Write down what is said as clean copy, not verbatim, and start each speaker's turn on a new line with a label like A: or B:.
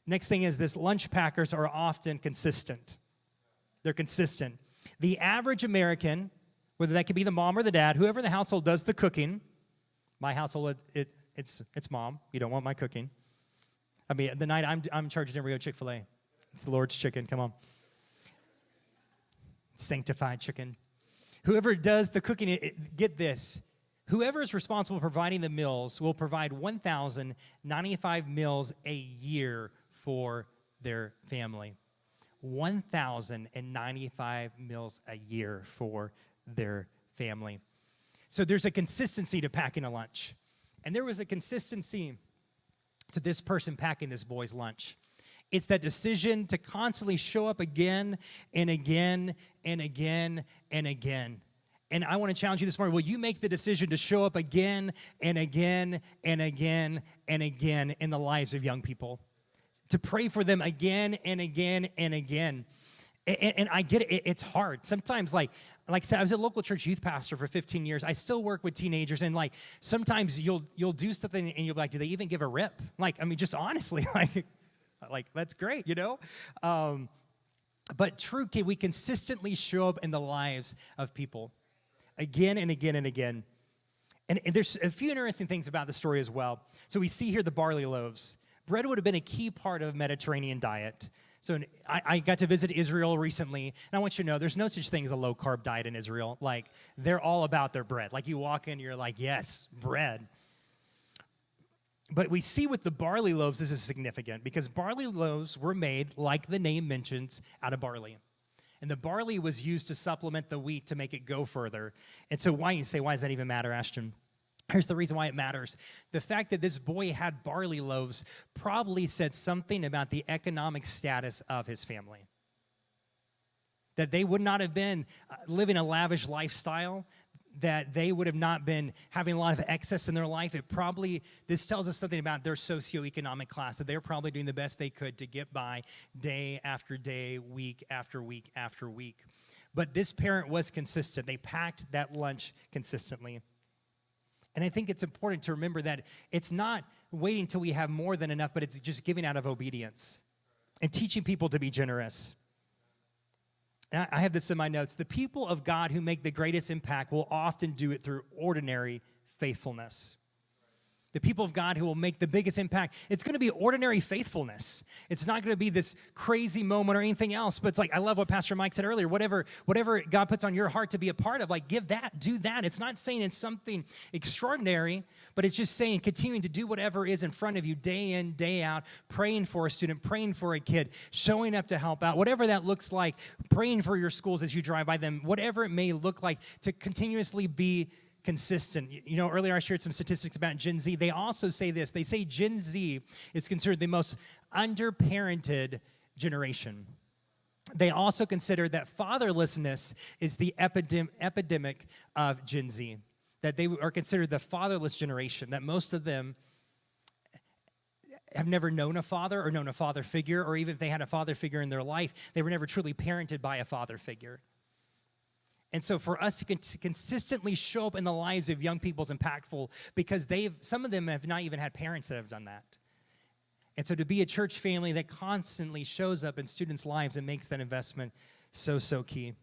A: Next thing is this: lunch packers are often consistent. They're consistent. The average American, whether that could be the mom or the dad, whoever in the household does the cooking. My household, it's mom. You don't want my cooking. I mean, the night I'm in charge of dinner, we go Chick-fil-A. It's the Lord's chicken. Come on. Sanctified chicken. Whoever does the cooking, get this. Whoever is responsible for providing the meals will provide 1,095 meals a year for their family. 1,095 meals a year for their family. So there's a consistency to packing a lunch. And there was a consistency to this person packing this boy's lunch. It's that decision to constantly show up again and again and again and again. And I want to challenge you this morning. Will you make the decision to show up again and again and again and again in the lives of young people? To pray for them again and again and again. And I get it. It's hard. Sometimes, like I said, I was a local church youth pastor for 15 years. I still work with teenagers, and sometimes you'll do something and you'll be like, do they even give a rip? Just honestly, like that's great, But true, kid, we consistently show up in the lives of people again and again and again. And there's a few interesting things about the story as well. So we see here the barley loaves. Bread would have been a key part of Mediterranean diet. So I got to visit Israel recently, and I want you to know there's no such thing as a low-carb diet in Israel. They're all about their bread. You walk in, you're like, yes, bread. But we see with the barley loaves, this is significant, because barley loaves were made, like the name mentions, out of barley. And the barley was used to supplement the wheat to make it go further. And so why does that even matter, Ashton? Here's the reason why it matters. The fact that this boy had barley loaves probably said something about the economic status of his family. That they would not have been living a lavish lifestyle, that they would have not been having a lot of excess in their life. This tells us something about their socioeconomic class, that they're probably doing the best they could to get by day after day, week after week after week. But this parent was consistent. They packed that lunch consistently. And I think it's important to remember that it's not waiting until we have more than enough, but it's just giving out of obedience and teaching people to be generous. And I have this in my notes. The people of God who make the greatest impact will often do it through ordinary faithfulness. The people of God who will make the biggest impact, it's going to be ordinary faithfulness. It's not going to be this crazy moment or anything else, but it's I love what Pastor Mike said earlier, whatever God puts on your heart to be a part of, give that, do that. It's not saying it's something extraordinary, but it's just saying continuing to do whatever is in front of you day in, day out, praying for a student, praying for a kid, showing up to help out, whatever that looks like, praying for your schools as you drive by them, whatever it may look like, to continuously be consistent. Earlier I shared some statistics about Gen Z. They also say this. They say Gen Z is considered the most underparented generation. They also consider that fatherlessness is the epidemic of Gen Z, that they are considered the fatherless generation, that most of them have never known a father or known a father figure, or even if they had a father figure in their life, they were never truly parented by a father figure. And so for us to consistently show up in the lives of young people is impactful, because some of them have not even had parents that have done that. And so to be a church family that constantly shows up in students' lives and makes that investment so key.